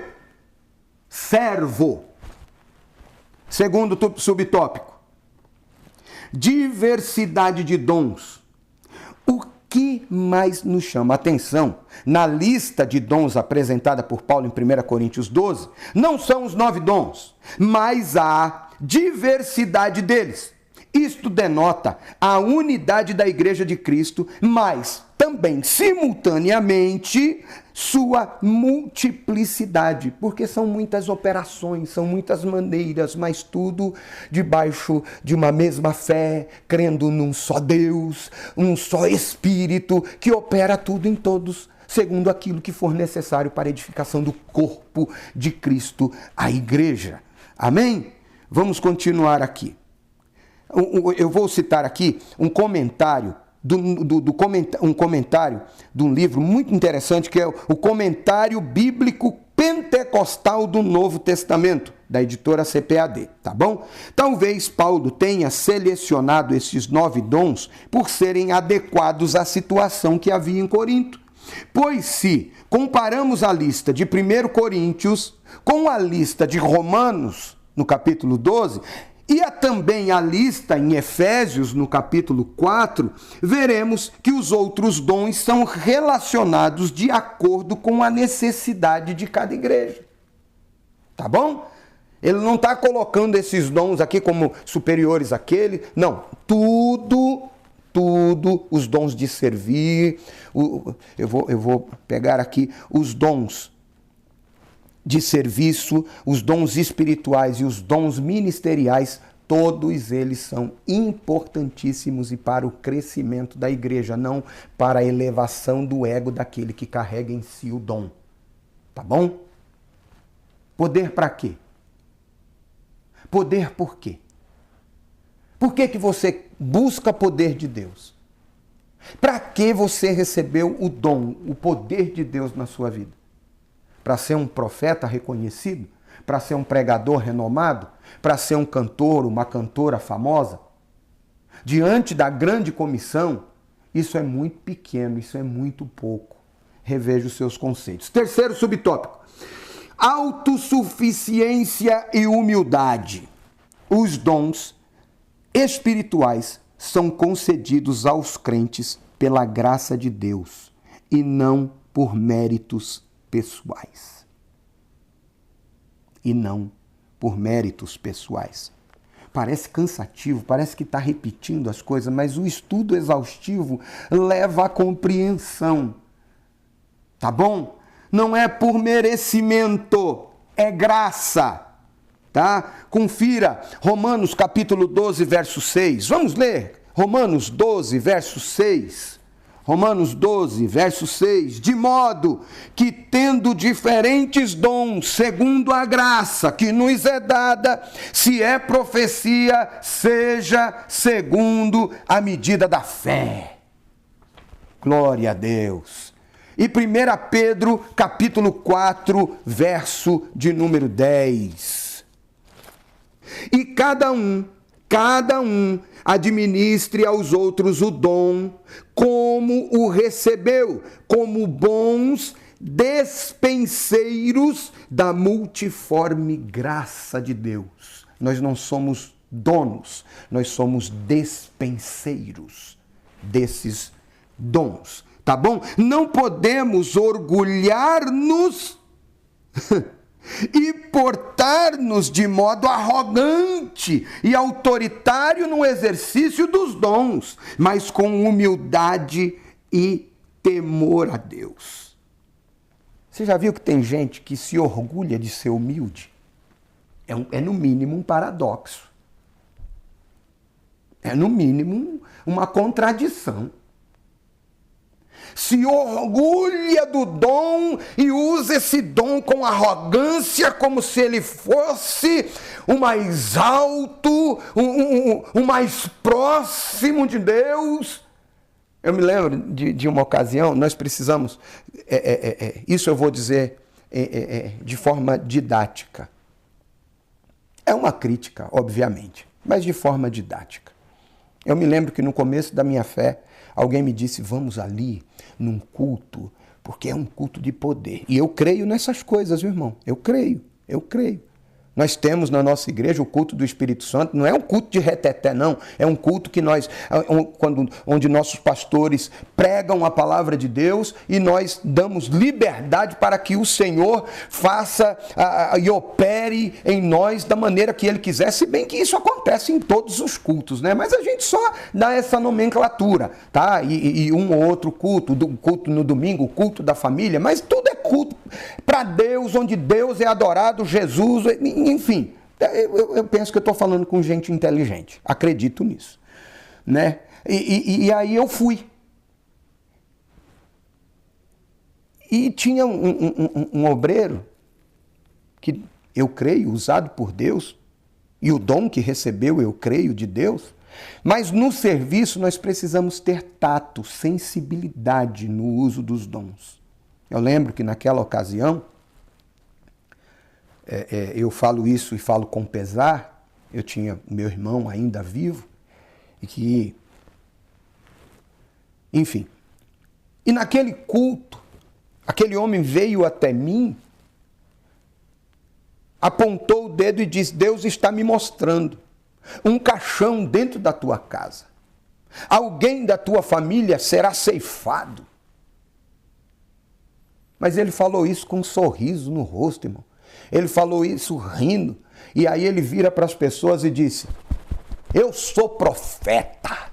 Speaker 1: Servo. Segundo subtópico, diversidade de dons. O que mais nos chama a atenção na lista de dons apresentada por Paulo em 1 Coríntios 12 não são os 9 dons, mas a diversidade deles. Isto denota a unidade da Igreja de Cristo, mas também, simultaneamente, sua multiplicidade, porque são muitas operações, são muitas maneiras, mas tudo debaixo de uma mesma fé, crendo num só Deus, um só Espírito, que opera tudo em todos, segundo aquilo que for necessário para a edificação do corpo de Cristo, a Igreja. Amém? Vamos continuar aqui. Eu vou citar aqui um comentário um comentário de um livro muito interessante, que é o Comentário Bíblico Pentecostal do Novo Testamento, da editora CPAD, tá bom? Talvez Paulo tenha selecionado esses 9 dons por serem adequados à situação que havia em Corinto. Pois se comparamos a lista de 1 Coríntios com a lista de Romanos, no capítulo 12, e também a lista em Efésios, no capítulo 4, veremos que os outros dons são relacionados de acordo com a necessidade de cada igreja. Tá bom? Ele não está colocando esses dons aqui como superiores àquele. Não, tudo, os dons de servir. Eu vou pegar aqui os dons de serviço, os dons espirituais e os dons ministeriais, todos eles são importantíssimos e para o crescimento da igreja, não para a elevação do ego daquele que carrega em si o dom. Tá bom? Poder para quê? Poder por quê? Por que você busca poder de Deus? Para que você recebeu o dom, o poder de Deus na sua vida? Para ser um profeta reconhecido? Para ser um pregador renomado? Para ser um cantor, uma cantora famosa? Diante da grande comissão, isso é muito pequeno, isso é muito pouco. Reveja os seus conceitos. Terceiro subtópico: autossuficiência e humildade. Os dons espirituais são concedidos aos crentes pela graça de Deus e não por méritos pessoais. E não por méritos pessoais. Parece cansativo, parece que está repetindo as coisas, mas o estudo exaustivo leva à compreensão. Tá bom? Não é por merecimento, é graça. Tá? Confira Romanos capítulo 12, verso 6. Vamos ler Romanos 12, verso 6. Romanos 12, verso 6, de modo que, tendo diferentes dons, segundo a graça que nos é dada, se é profecia, seja segundo a medida da fé. Glória a Deus. E 1 Pedro, capítulo 4, verso de número 10. E cada um administre aos outros o dom, como o recebeu, como bons despenseiros da multiforme graça de Deus. Nós não somos donos, nós somos despenseiros desses dons, tá bom? Não podemos orgulhar-nos e portar-nos de modo arrogante e autoritário no exercício dos dons, mas com humildade e temor a Deus. Você já viu que tem gente que se orgulha de ser humilde? É no mínimo um paradoxo. É no mínimo uma contradição. Se orgulha do dom e usa esse dom com arrogância, como se ele fosse o mais alto, o mais próximo de Deus. Eu me lembro de uma ocasião, nós precisamos, isso eu vou dizer de forma didática. É uma crítica, obviamente, mas de forma didática. Eu me lembro que no começo da minha fé, alguém me disse, vamos ali num culto, porque é um culto de poder. E eu creio nessas coisas, meu irmão. Eu creio. Nós temos na nossa igreja o culto do Espírito Santo, não é um culto de reteté, não. É um culto que onde nossos pastores pregam a palavra de Deus e nós damos liberdade para que o Senhor faça e opere em nós da maneira que Ele quiser, se bem que isso acontece em todos os cultos, né? Mas a gente só dá essa nomenclatura, tá? E um ou outro culto, o culto no domingo, o culto da família, mas tudo é culto para Deus, onde Deus é adorado, Jesus, enfim. Eu penso que eu estou falando com gente inteligente, acredito nisso, né? E aí eu fui. E tinha um obreiro que eu creio, usado por Deus, e o dom que recebeu, eu creio, de Deus, mas no serviço nós precisamos ter tato, sensibilidade no uso dos dons. Eu lembro que naquela ocasião, eu falo isso e falo com pesar, eu tinha meu irmão ainda vivo, e que, enfim, e naquele culto, aquele homem veio até mim, apontou o dedo e disse, Deus está me mostrando um caixão dentro da tua casa. Alguém da tua família será ceifado. Mas ele falou isso com um sorriso no rosto, irmão. Ele falou isso rindo. E aí ele vira para as pessoas e disse, eu sou profeta.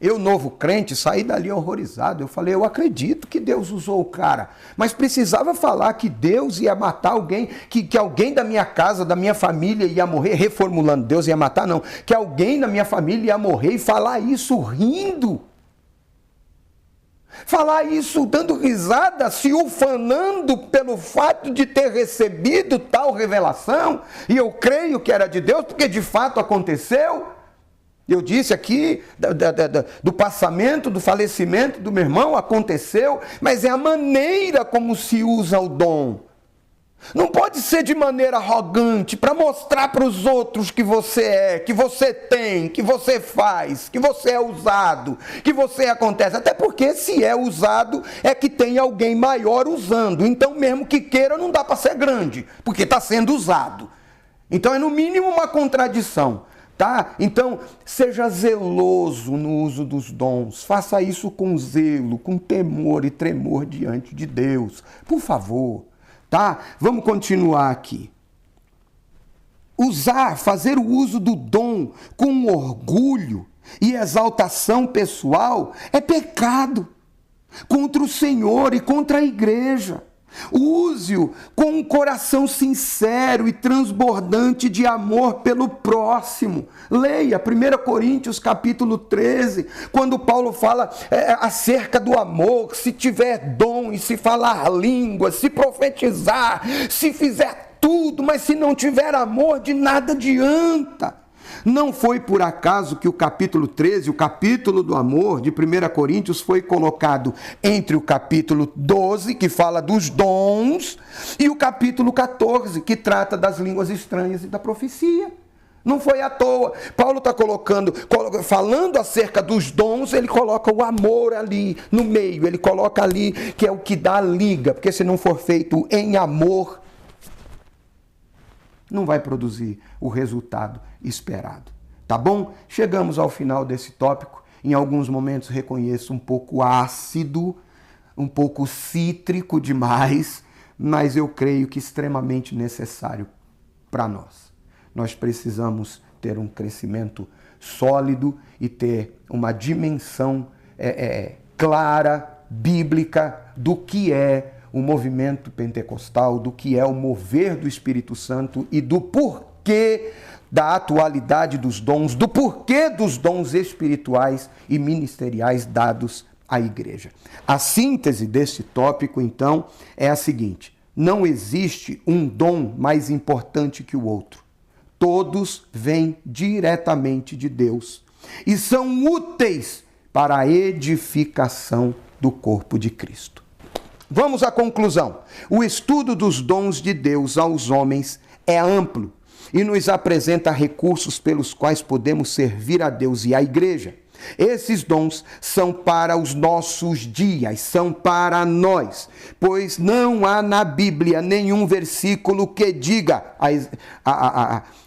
Speaker 1: Eu, novo crente, saí dali horrorizado. Eu falei, eu acredito que Deus usou o cara. Mas precisava falar que Deus ia matar alguém, que alguém da minha casa, da minha família ia morrer, reformulando, Deus ia matar, não. Que alguém da minha família ia morrer e falar isso rindo. Falar isso dando risada, se ufanando pelo fato de ter recebido tal revelação. E eu creio que era de Deus, porque de fato aconteceu. Eu disse aqui do passamento, do falecimento do meu irmão, aconteceu, mas é a maneira como se usa o dom. Não pode ser de maneira arrogante, para mostrar para os outros que você é, que você tem, que você faz, que você é usado, que você acontece. Até porque se é usado, é que tem alguém maior usando. Então mesmo que queira, não dá para ser grande, porque está sendo usado. Então é no mínimo uma contradição. Tá? Então, seja zeloso no uso dos dons. Faça isso com zelo, com temor e tremor diante de Deus. Por favor. Tá? Vamos continuar aqui. Fazer o uso do dom com orgulho e exaltação pessoal é pecado contra o Senhor e contra a igreja. Use-o com um coração sincero e transbordante de amor pelo próximo. Leia 1 Coríntios capítulo 13, quando Paulo fala acerca do amor, se tiver dom e se falar línguas, se profetizar, se fizer tudo, mas se não tiver amor, de nada adianta. Não foi por acaso que o capítulo 13, o capítulo do amor de 1 Coríntios, foi colocado entre o capítulo 12, que fala dos dons, e o capítulo 14, que trata das línguas estranhas e da profecia. Não foi à toa. Paulo está falando acerca dos dons, ele coloca o amor ali no meio, ele coloca ali que é o que dá a liga, porque se não for feito em amor, não vai produzir o resultado esperado. Tá bom? Chegamos ao final desse tópico. Em alguns momentos reconheço um pouco ácido, um pouco cítrico demais, mas eu creio que extremamente necessário para nós. Nós precisamos ter um crescimento sólido e ter uma dimensão clara, bíblica, do que é o movimento pentecostal, do que é o mover do Espírito Santo e do porquê da atualidade dos dons, do porquê dos dons espirituais e ministeriais dados à igreja. A síntese deste tópico, então, é a seguinte: não existe um dom mais importante que o outro. Todos vêm diretamente de Deus e são úteis para a edificação do corpo de Cristo. Vamos à conclusão. O estudo dos dons de Deus aos homens é amplo e nos apresenta recursos pelos quais podemos servir a Deus e à igreja. Esses dons são para os nossos dias, são para nós, pois não há na Bíblia nenhum versículo que diga,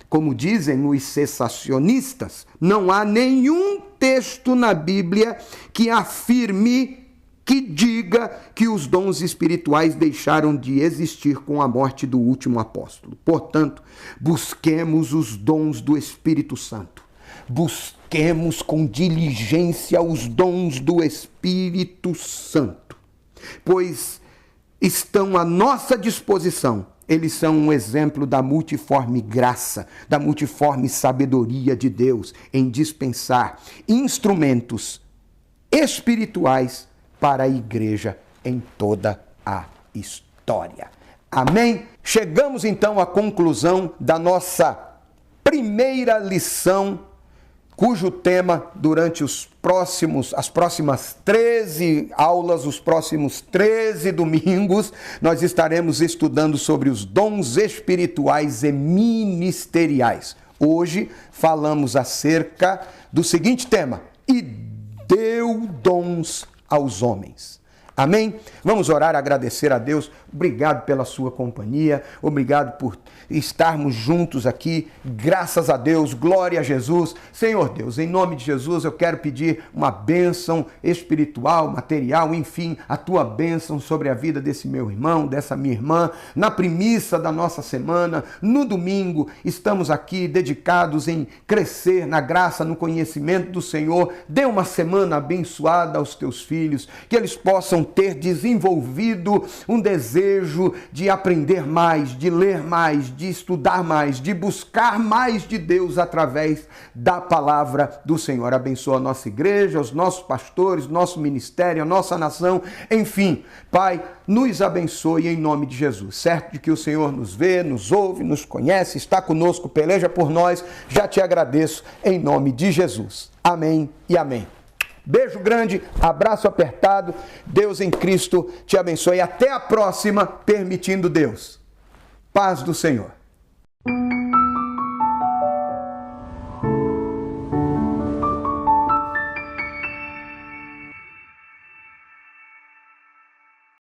Speaker 1: como dizem os cessacionistas, não há nenhum texto na Bíblia que afirme, que diga que os dons espirituais deixaram de existir com a morte do último apóstolo. Portanto, busquemos os dons do Espírito Santo. Busquemos com diligência os dons do Espírito Santo, pois estão à nossa disposição. Eles são um exemplo da multiforme graça, da multiforme sabedoria de Deus em dispensar instrumentos espirituais para a igreja em toda a história. Amém? Chegamos então à conclusão da nossa primeira lição, cujo tema, durante as próximas 13 aulas, os próximos 13 domingos, nós estaremos estudando sobre os dons espirituais e ministeriais. Hoje falamos acerca do seguinte tema: e deu dons aos homens. Amém? Vamos orar, agradecer a Deus. Obrigado pela sua companhia, obrigado por estarmos juntos aqui, graças a Deus, glória a Jesus. Senhor Deus, em nome de Jesus, eu quero pedir uma bênção espiritual, material, enfim, a tua bênção sobre a vida desse meu irmão, dessa minha irmã, na primícia da nossa semana, no domingo, estamos aqui dedicados em crescer na graça, no conhecimento do Senhor. Dê uma semana abençoada aos teus filhos, que eles possam ter desenvolvido um desejo de aprender mais, de ler mais, de estudar mais, de buscar mais de Deus através da palavra do Senhor. Abençoa a nossa igreja, os nossos pastores, nosso ministério, a nossa nação, enfim. Pai, nos abençoe em nome de Jesus. Certo de que o Senhor nos vê, nos ouve, nos conhece, está conosco, peleja por nós. Já te agradeço em nome de Jesus. Amém e amém. Beijo grande, abraço apertado, Deus em Cristo te abençoe. Até a próxima, permitindo Deus. Paz do Senhor.